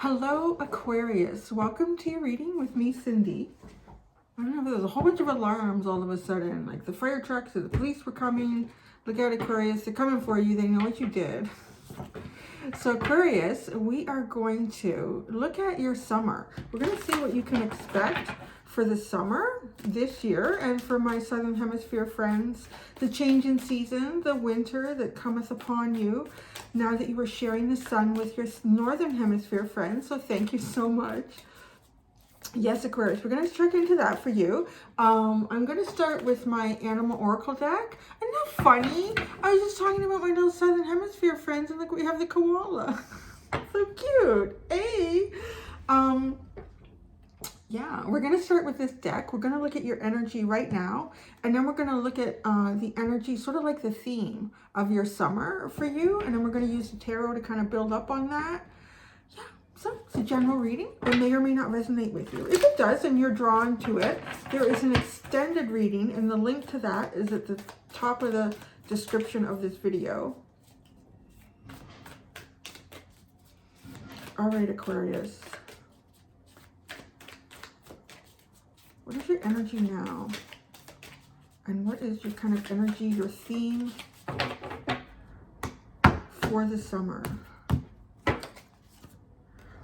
Hello, Aquarius. Welcome to your reading with me, Cindy. I don't know, there's a whole bunch of alarms all of a sudden, like the fire trucks or the police were coming. Look out, Aquarius, they're coming for you. They know what you did. So Aquarius, we are going to look at your summer. We're going to see what you can expect for the summer this year, and for my Southern Hemisphere friends, the change in season, the winter that cometh upon you now that you are sharing the sun with your Northern Hemisphere friends. So thank you so much. Yes, Aquarius, we're going to check into that for you. I'm going to start with my Animal Oracle deck. Isn't that funny? I was just talking about my little Southern Hemisphere friends, and look, we have the koala. So cute. Hey. Yeah, we're going to start with this deck. We're going to look at your energy right now, and then we're going to look at the energy, sort of like the theme of your summer for you, and then we're going to use the tarot to kind of build up on that. Yeah, so it's a general reading. It may or may not resonate with you. If it does and you're drawn to it, there is an extended reading, and the link to that is at the top of the description of this video. All right, Aquarius. What is your energy now? And what is your kind of energy, your theme for the summer?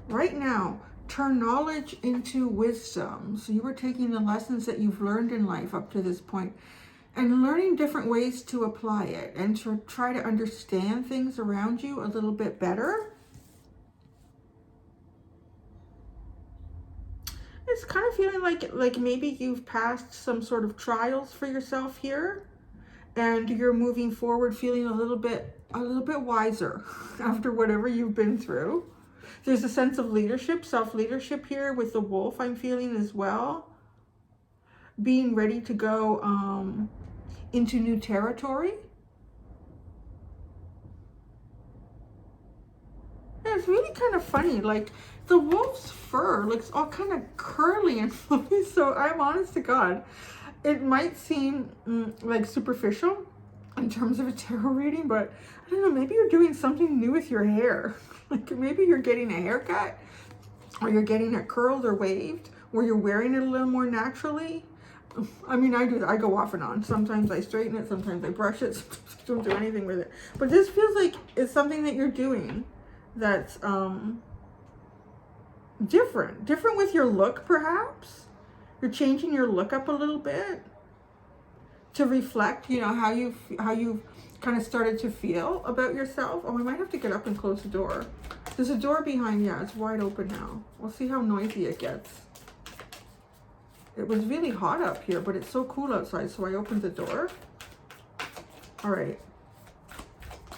Right now, turn knowledge into wisdom. So you are taking the lessons that you've learned in life up to this point and learning different ways to apply it and to try to understand things around you a little bit better. It's kind of feeling like maybe you've passed some sort of trials for yourself here, and you're moving forward feeling a little bit wiser after whatever you've been through. There's a sense of leadership, self-leadership here with the wolf, I'm feeling as well. Being ready to go into new territory. And it's really kind of funny, like the wolf's fur looks all kind of curly and fluffy, so I'm honest to God, it might seem like superficial in terms of a tarot reading, but I don't know, maybe you're doing something new with your hair. Like maybe you're getting a haircut, or you're getting it curled or waved, or you're wearing it a little more naturally. I mean, I do that. I go off and on. Sometimes I straighten it, sometimes I brush it, sometimes I don't do anything with it. But this feels like it's something that you're doing that's different with your look, perhaps. You're changing your look up a little bit to reflect, you know, how you've kind of started to feel about yourself. Oh, we might have to get up and close the door. There's a door behind. Yeah, it's wide open now. We'll see how noisy it gets. It was really hot up here, but it's so cool outside, so I opened the door. All right.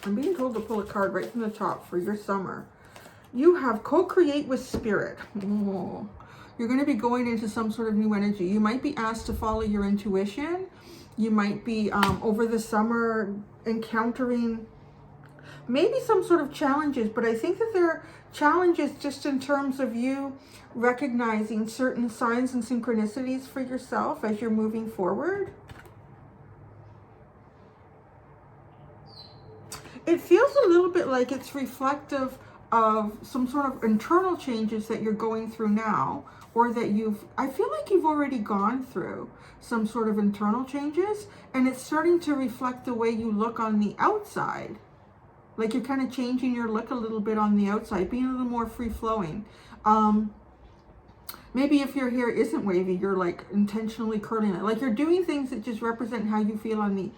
I'm being told to pull a card right from the top for your summer. You have co-create with spirit. Oh, you're going to be going into some sort of new energy. You might be asked to follow your intuition. You might be over the summer encountering maybe some sort of challenges, but I think that there are challenges just in terms of you recognizing certain signs and synchronicities for yourself as you're moving forward. It feels a little bit like it's reflective of some sort of internal changes that you're going through now, or that I feel like you've already gone through some sort of internal changes, and it's starting to reflect the way you look on the outside. Like you're kind of changing your look a little bit on the outside, being a little more free-flowing. Maybe if your hair isn't wavy, you're like intentionally curling it. Like you're doing things that just represent how you feel on the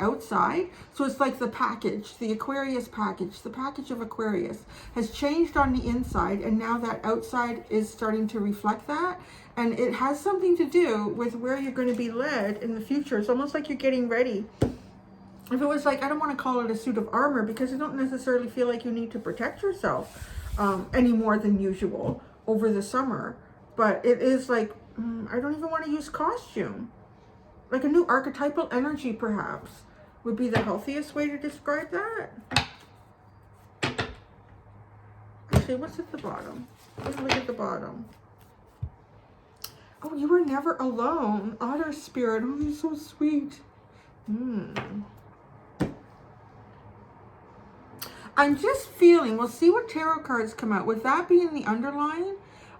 outside. So it's like the package, the Aquarius package, the package of Aquarius has changed on the inside, and now that outside is starting to reflect that. And it has something to do with where you're going to be led in the future. It's almost like you're getting ready. If it was like, I don't want to call it a suit of armor, because you don't necessarily feel like you need to protect yourself any more than usual over the summer. But it is like, I don't even want to use costume. Like a new archetypal energy, perhaps, would be the healthiest way to describe that. Actually, what's at the bottom? Let's look at the bottom. Oh, you were never alone. Otter spirit. Oh, you're so sweet. I'm just feeling, we'll see what tarot cards come out. With that being the underline,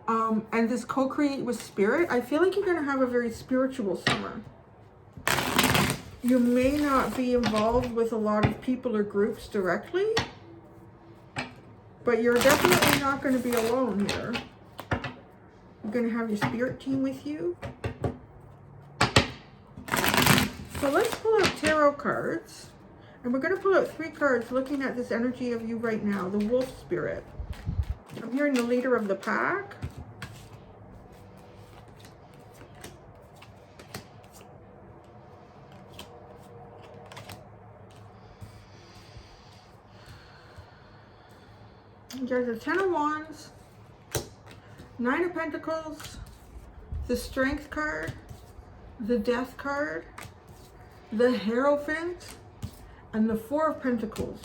and this co-create with spirit, I feel like you're going to have a very spiritual summer. You may not be involved with a lot of people or groups directly, but you're definitely not going to be alone here. You're going to have your spirit team with you. So let's pull out tarot cards. And we're going to pull out 3 cards looking at this energy of you right now, the wolf spirit. I'm hearing the leader of the pack. There's the 10 of Wands, 9 of Pentacles, the Strength card, the Death card, the Hierophant, and the 4 of Pentacles.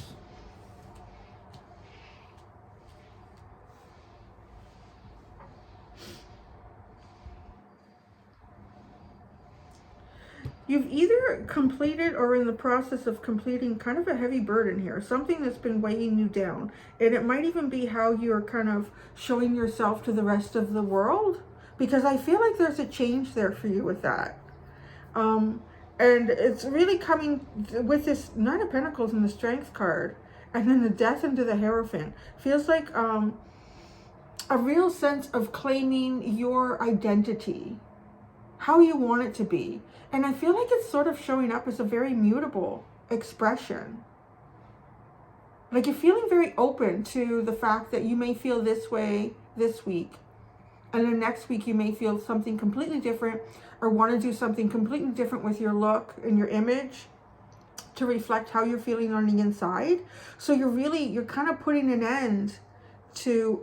You've either completed or in the process of completing kind of a heavy burden here, something that's been weighing you down. And it might even be how you're kind of showing yourself to the rest of the world, because I feel like there's a change there for you with that. And it's really coming with this 9 of Pentacles and the Strength card, and then the Death into the Hierophant. Feels like a real sense of claiming your identity, how you want it to be. And I feel like it's sort of showing up as a very mutable expression. Like you're feeling very open to the fact that you may feel this way this week, and then next week you may feel something completely different, or want to do something completely different with your look and your image to reflect how you're feeling on the inside. So you're kind of putting an end to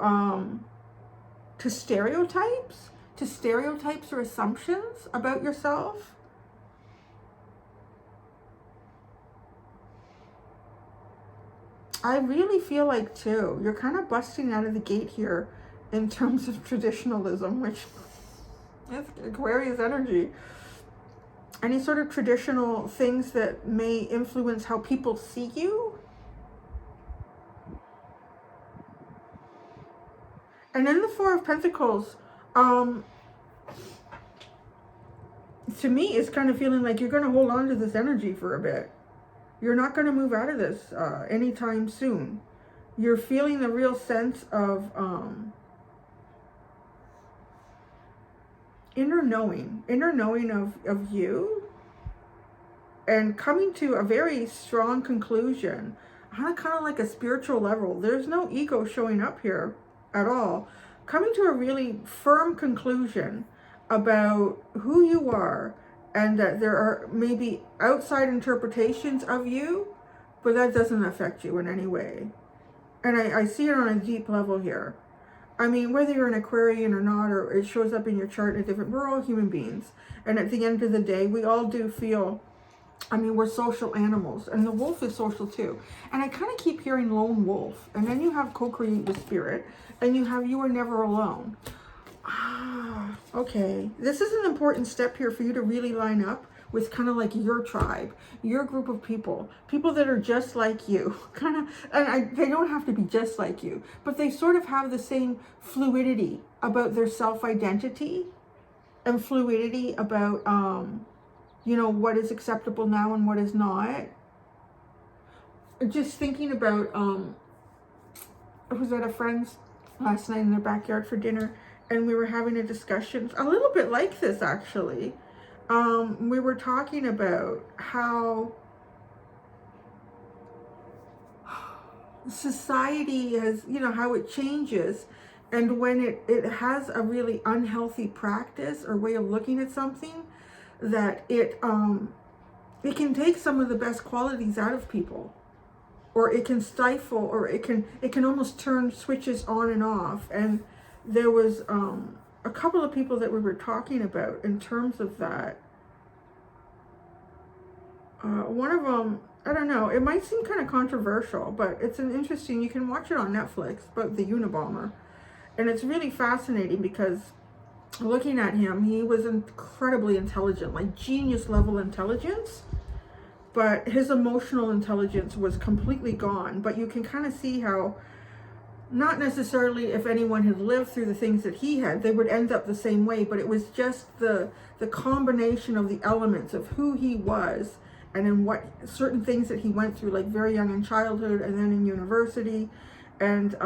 stereotypes or assumptions about yourself. I really feel like too, you're kind of busting out of the gate here in terms of traditionalism, which is Aquarius energy. Any sort of traditional things that may influence how people see you. And then the 4 of Pentacles, to me, is kind of feeling like you're going to hold on to this energy for a bit. You're not going to move out of this anytime soon. You're feeling the real sense of inner knowing of you, and coming to a very strong conclusion on kind of like a spiritual level. There's no ego showing up here at all. Coming to a really firm conclusion about who you are, and that there are maybe outside interpretations of you, but that doesn't affect you in any way. And I see it on a deep level here. I mean, whether you're an Aquarian or not, or it shows up in your chart in a different, we're all human beings. And at the end of the day, we all do feel, I mean, we're social animals, and the wolf is social too. And I kind of keep hearing lone wolf, and then you have co-create with spirit, and you have you are never alone. Okay, this is an important step here for you to really line up with kind of like your tribe, your group of people that are just like you, kind of, and they don't have to be just like you, but they sort of have the same fluidity about their self-identity, and fluidity about, you know, what is acceptable now and what is not. Just thinking about, I was at a friend's last night in their backyard for dinner, and we were having a discussion, a little bit like this actually. We were talking about how society has, you know, how it changes, and when it has a really unhealthy practice or way of looking at something, that it can take some of the best qualities out of people, or it can stifle, or it can almost turn switches on and off. And there was a couple of people that we were talking about in terms of that. One of them, I don't know, it might seem kind of controversial, but it's an interesting, you can watch it on Netflix, about the Unabomber. And it's really fascinating because looking at him, he was incredibly intelligent, like genius level intelligence. but his emotional intelligence was completely gone. But you can kind of see how, not necessarily if anyone had lived through the things that he had, they would end up the same way, but it was just the combination of the elements of who he was, and in what certain things that he went through, like very young in childhood and then in university, and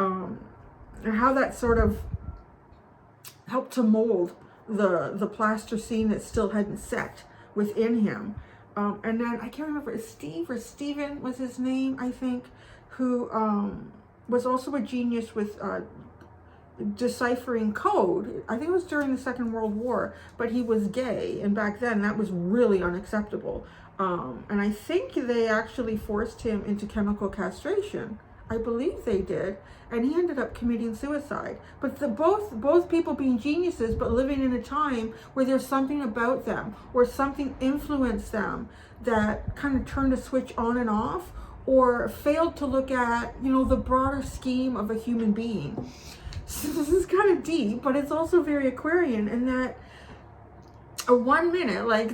how that sort of helped to mold the plaster scene that still hadn't set within him. And then I can't remember, Steve or Steven was his name, I think, who was also a genius with deciphering code. I think it was during the Second World War, but he was gay, and back then that was really unacceptable. And I think they actually forced him into chemical castration. I believe they did, and he ended up committing suicide. But both people being geniuses, but living in a time where there's something about them, or something influenced them that kind of turned a switch on and off, or failed to look at, you know, the broader scheme of a human being. So this is kind of deep, but it's also very Aquarian in that a 1 minute, like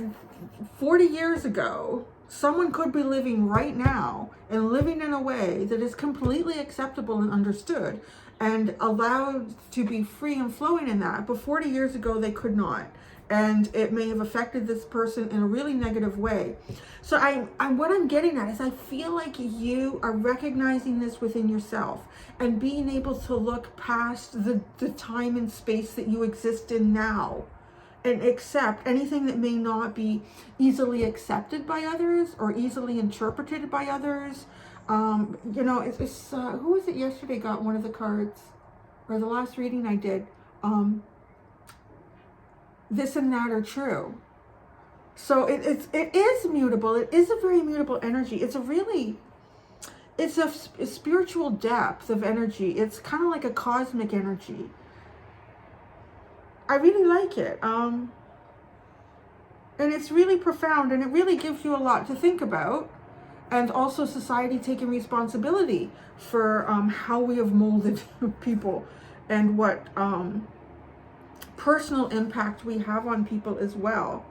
40 years ago, someone could be living right now and living in a way that is completely acceptable and understood and allowed to be free and flowing in that. But 40 years ago, they could not. And it may have affected this person in a really negative way. So what I'm getting at is I feel like you are recognizing this within yourself and being able to look past the time and space that you exist in now, and accept anything that may not be easily accepted by others or easily interpreted by others. You know, who was it yesterday got one of the cards, or the last reading I did? This and that are true. So it is mutable. It is a very mutable energy. It's a spiritual depth of energy. It's kind of like a cosmic energy. I really like it. And it's really profound, and it really gives you a lot to think about. And also society taking responsibility for how we have molded people, and what personal impact we have on people as well,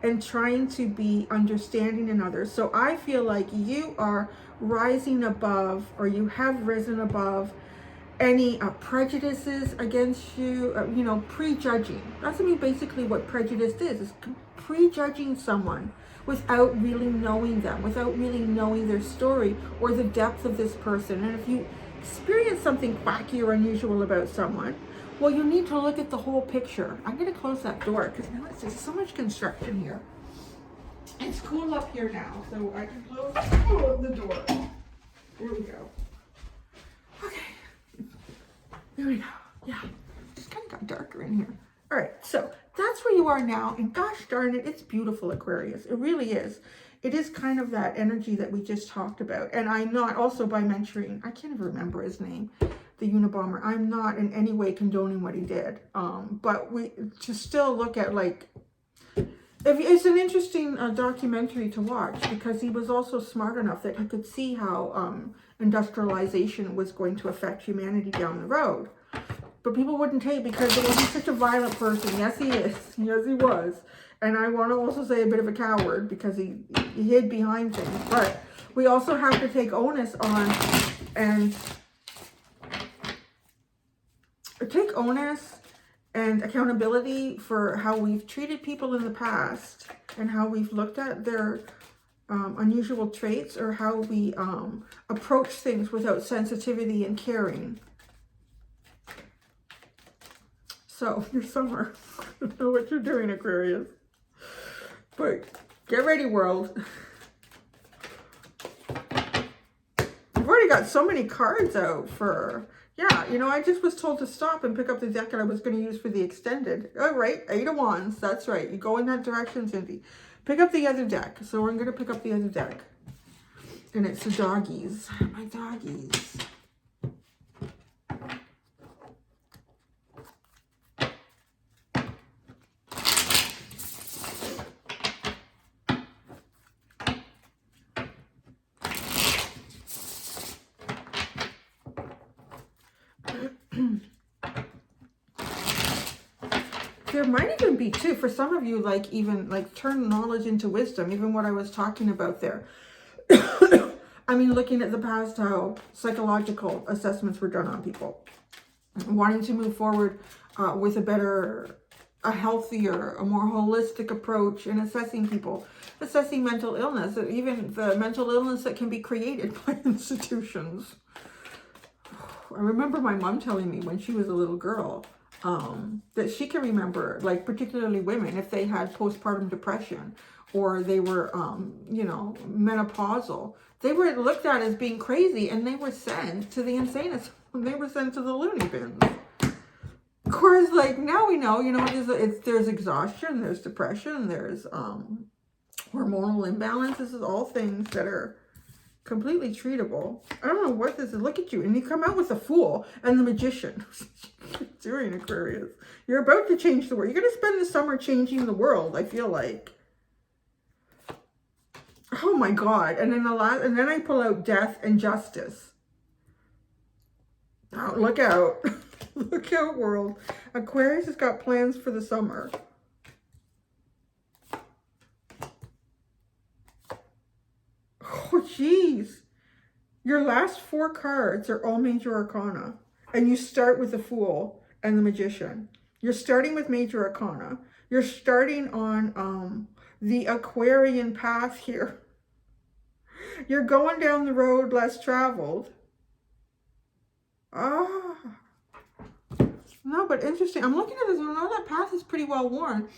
and trying to be understanding in others. So I feel like you are rising above, or you have risen above, any prejudices against you, you know, prejudging. That's, I mean, basically what prejudice is prejudging someone without really knowing them, without really knowing their story or the depth of this person. And if you experience something quacky or unusual about someone, well, you need to look at the whole picture. I'm going to close that door because now there's so much construction here. It's cool up here now, so I can close the door. There we go. Okay. There we go. Yeah, just kind of got darker in here. All right, so that's where you are now. And gosh darn it, it's beautiful, Aquarius. It really is. It is kind of that energy that we just talked about. And I'm not, also by mentoring, I can't even remember his name, the Unabomber. I'm not in any way condoning what he did. But we to still look at, like, it's an interesting documentary to watch, because he was also smart enough that he could see how industrialization was going to affect humanity down the road. But people wouldn't take, because he wasn't such a violent person. Yes, he is. Yes, he was. And I want to also say a bit of a coward, because he hid behind things. But we also have to take onus on, and take onus and accountability for how we've treated people in the past, and how we've looked at their unusual traits, or how we approach things without sensitivity and caring. So, your summer. I don't know what you're doing, Aquarius. But get ready, world. I've already got so many cards out for... Yeah, you know, I just was told to stop and pick up the deck that I was going to use for the extended. All right, 8 of Wands. That's right. You go in that direction, Cindy. Pick up the other deck. So we're going to pick up the other deck. And it's the doggies. My doggies. there might even be too, for some of you, like even like turn knowledge into wisdom, even what I was talking about there. I mean, looking at the past, how psychological assessments were done on people, wanting to move forward with a healthier, a more holistic approach in assessing people, assessing mental illness, even the mental illness that can be created by institutions. I remember my mom telling me when she was a little girl that she can remember, like particularly women, if they had postpartum depression or they were, menopausal, they were looked at as being crazy and they were sent to the insane asylum. They were sent to the loony bins. Of course, like now we know, there's exhaustion, there's depression, there's hormonal imbalance. This is all things that are completely treatable. I don't know what this is. Look at you. And you come out with the Fool and the Magician. Doing, Aquarius. You're about to change the world. You're going to spend the summer changing the world, I feel like. Oh my God. And then I pull out Death and Justice. Oh, look out. Look out, world. Aquarius has got plans for the summer. Oh, jeez. Your last 4 cards are all major arcana. And you start with the Fool and the Magician. You're starting with major arcana. You're starting on the Aquarian path here. You're going down the road less traveled. Ah. No, but interesting. I'm looking at this. I know that path is pretty well worn.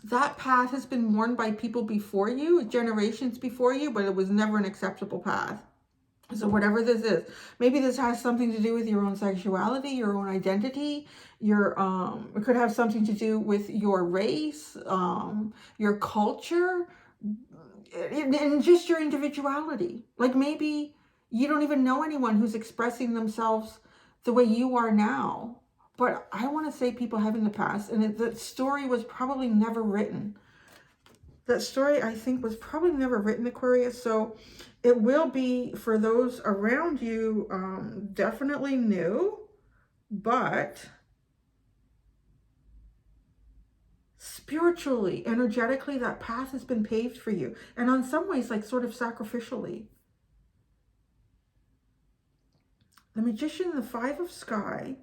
That path has been worn by people before you, generations before you, but it was never an acceptable path. So whatever this is, maybe this has something to do with your own sexuality, your own identity, it could have something to do with your race, your culture, and just your individuality. Like maybe you don't even know anyone who's expressing themselves the way you are now. But I want to say people have in the past, and that story was probably never written. That story, I think, was probably never written, Aquarius. So it will be, for those around you, definitely new. But spiritually, energetically, that path has been paved for you. And on some ways, like sort of sacrificially. The Magician, the 5 of Sky,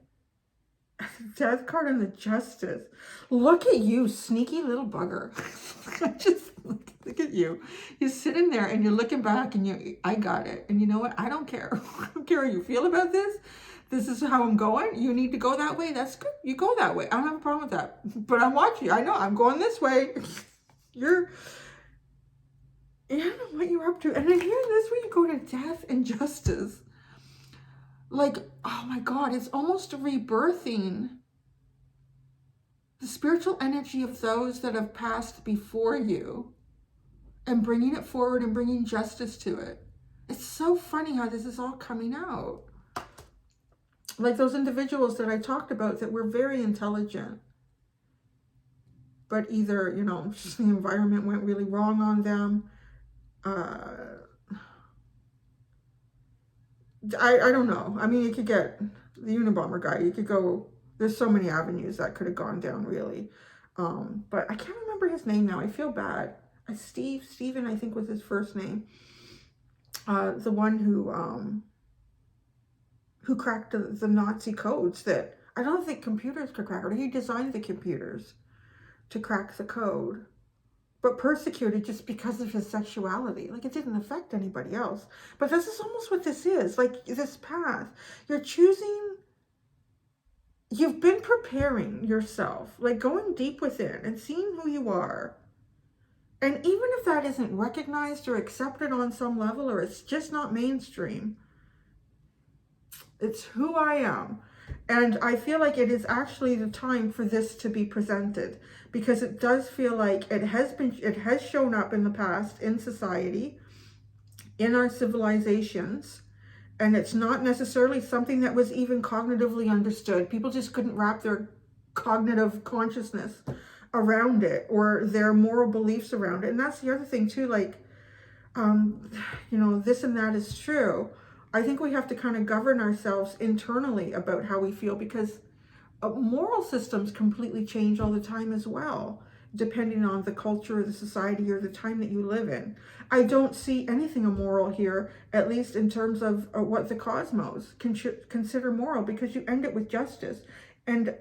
Death card, and the Justice. Look at you, sneaky little bugger. Just look at you. You're sitting there and you're looking back and I got it. And you know what? I don't care. I don't care how you feel about this. This is how I'm going. You need to go that way. That's good. You go that way. I don't have a problem with that. But I'm watching. I know I'm going this way. I don't know what you're up to. And then here, this way you go to Death and Justice. Like, oh my God, it's almost rebirthing the spiritual energy of those that have passed before you and bringing it forward and bringing justice to it. It's so funny how this is all coming out. Like those individuals that I talked about that were very intelligent, but either, just the environment went really wrong on them. I don't know. I mean, you could get the Unabomber guy. You could go, there's so many avenues that could have gone down, really. But I can't remember his name now. I feel bad. Steven, I think was his first name. The one who cracked the Nazi codes that I don't think computers could crack. Or he designed the computers to crack the code. But persecuted just because of his sexuality. Like, it didn't affect anybody else. But this is almost what this is. Like, this path. You're choosing... You've been preparing yourself. Like, going deep within and seeing who you are. And even if that isn't recognized or accepted on some level, or it's just not mainstream, it's who I am. And I feel like it is actually the time for this to be presented, because it does feel like it has shown up in the past in society, in our civilizations, and it's not necessarily something that was even cognitively understood. People just couldn't wrap their cognitive consciousness around it, or their moral beliefs around it. And that's the other thing too, like, this and that is true. I think we have to kind of govern ourselves internally about how we feel, because moral systems completely change all the time as well, depending on the culture or the society or the time that you live in. I don't see anything immoral here, at least in terms of what the cosmos consider moral, because you end it with justice. And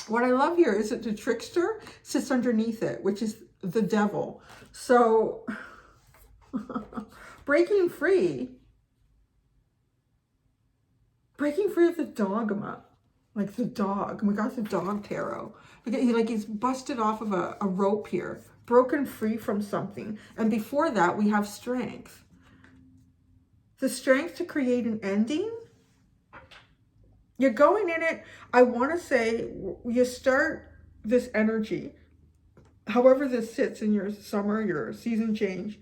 what I love here is that the trickster sits underneath it, which is the devil. So breaking free of the dogma, like the dog. We got the dog tarot. He's busted off of a rope here, broken free from something. And before that, we have strength. The strength to create an ending. You're going in it, I want to say, you start this energy, however this sits in your summer, your season change.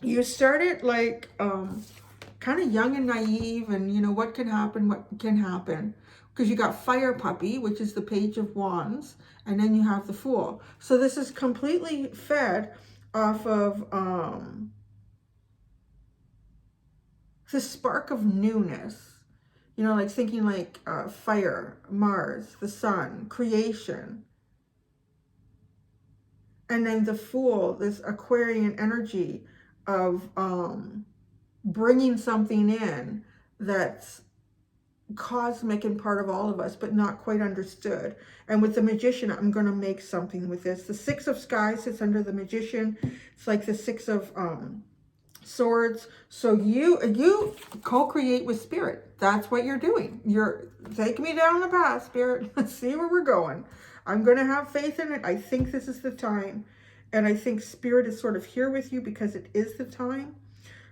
You start it like kind of young and naive, and you know what can happen, because you got Fire Puppy, which is the Page of Wands, and then you have the Fool. So this is completely fed off of the spark of newness. You know, like thinking like fire, Mars, the sun, creation. And then the Fool, this Aquarian energy of bringing something in that's cosmic and part of all of us, but not quite understood. And with the Magician, I'm going to make something with this. The Six of Sky sits under the Magician. It's like the Six of Swords. So you co-create with Spirit. That's what you're doing. You're taking me down the path, Spirit. Let's see where we're going. I'm going to have faith in it. I think this is the time. And I think Spirit is sort of here with you because it is the time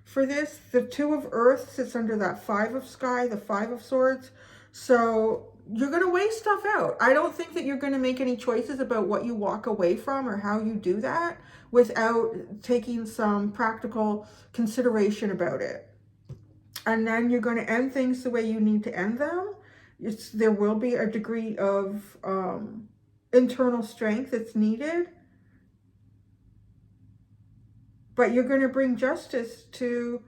for this. The Two of Earth sits under that Five of Sky, the Five of Swords. So you're going to weigh stuff out. I don't think that you're going to make any choices about what you walk away from or how you do that without taking some practical consideration about it. And then you're going to end things the way you need to end them. There will be a degree of internal strength that's needed. But you're going to bring justice to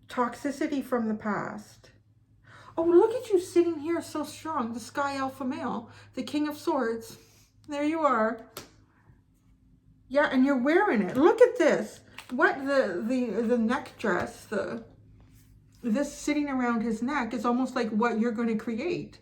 toxicity from the past. Oh, look at you sitting here so strong. The Sky Alpha Male, the King of Swords. There you are. Yeah, and you're wearing it. Look at this. What the neck dress, this sitting around his neck is almost like what you're going to create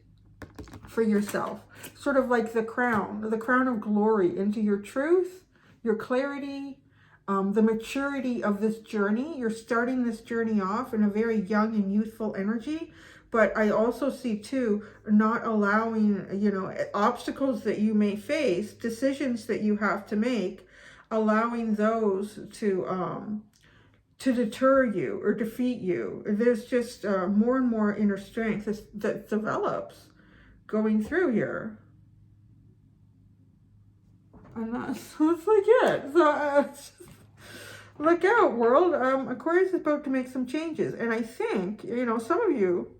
for yourself. Sort of like the crown of glory into your truth, your clarity, the maturity of this journey. You're starting this journey off in a very young and youthful energy. But I also see too, not allowing, you know, obstacles that you may face, decisions that you have to make, allowing those to deter you or defeat you. There's just more and more inner strength that develops going through here. And that's like it. So look out, world. Aquarius is about to make some changes. And I think, you know, some of you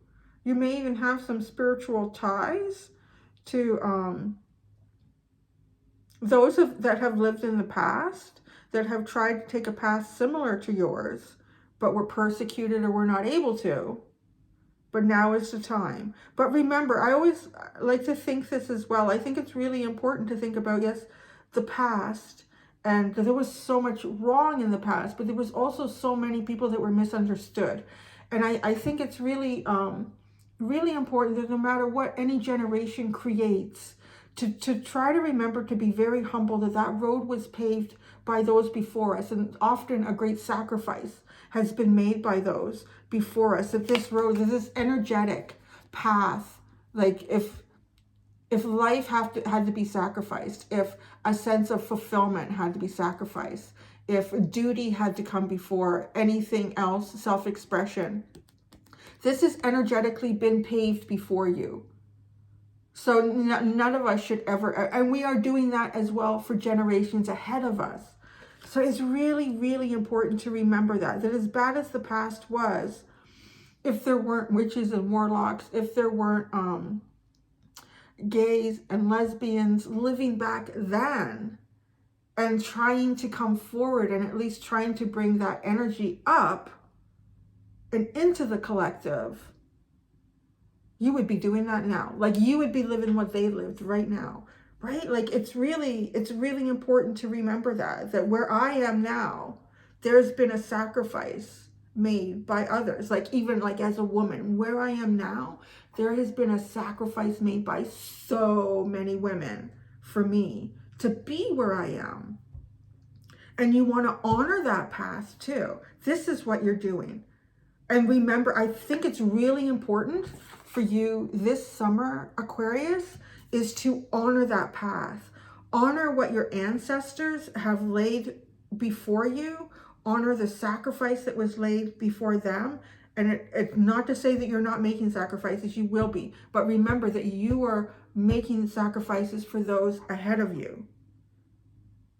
may even have some spiritual ties to those that have lived in the past, that have tried to take a path similar to yours, but were persecuted or were not able to. But now is the time. But remember, I always like to think this as well. I think it's really important to think about, yes, the past. And there was so much wrong in the past, but there was also so many people that were misunderstood. And I think it's really, really important that no matter what any generation creates, to try to remember to be very humble, that road was paved by those before us. And often a great sacrifice has been made by those before us. That this road, this energetic path, like if life had to be sacrificed, if a sense of fulfillment had to be sacrificed, if duty had to come before anything else, self-expression, this has energetically been paved before you. So none of us should ever, and we are doing that as well for generations ahead of us. So it's really, really important to remember that as bad as the past was, if there weren't witches and warlocks, if there weren't gays and lesbians living back then and trying to come forward and at least trying to bring that energy up and into the collective, you would be doing that now. Like you would be living what they lived right now, right? Like it's really important to remember that where I am now, there's been a sacrifice made by others. Like even like as a woman, where I am now, there has been a sacrifice made by so many women for me to be where I am. And you want to honor that past too. This is what you're doing. And remember, I think it's really important for you this summer, Aquarius, is to honor that path. Honor what your ancestors have laid before you. Honor the sacrifice that was laid before them. And it's not to say that you're not making sacrifices, you will be. But remember that you are making sacrifices for those ahead of you.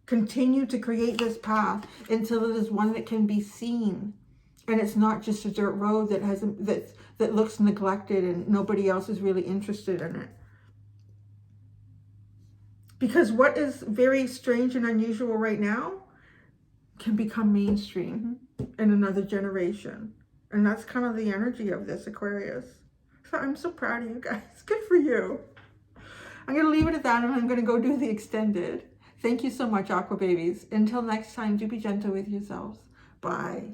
Continue to create this path until it is one that can be seen. And it's not just a dirt road that looks neglected and nobody else is really interested in it. Because what is very strange and unusual right now can become mainstream in another generation. And that's kind of the energy of this, Aquarius. So I'm so proud of you guys. Good for you. I'm going to leave it at that and I'm going to go do the extended. Thank you so much, Aqua Babies. Until next time, do be gentle with yourselves. Bye.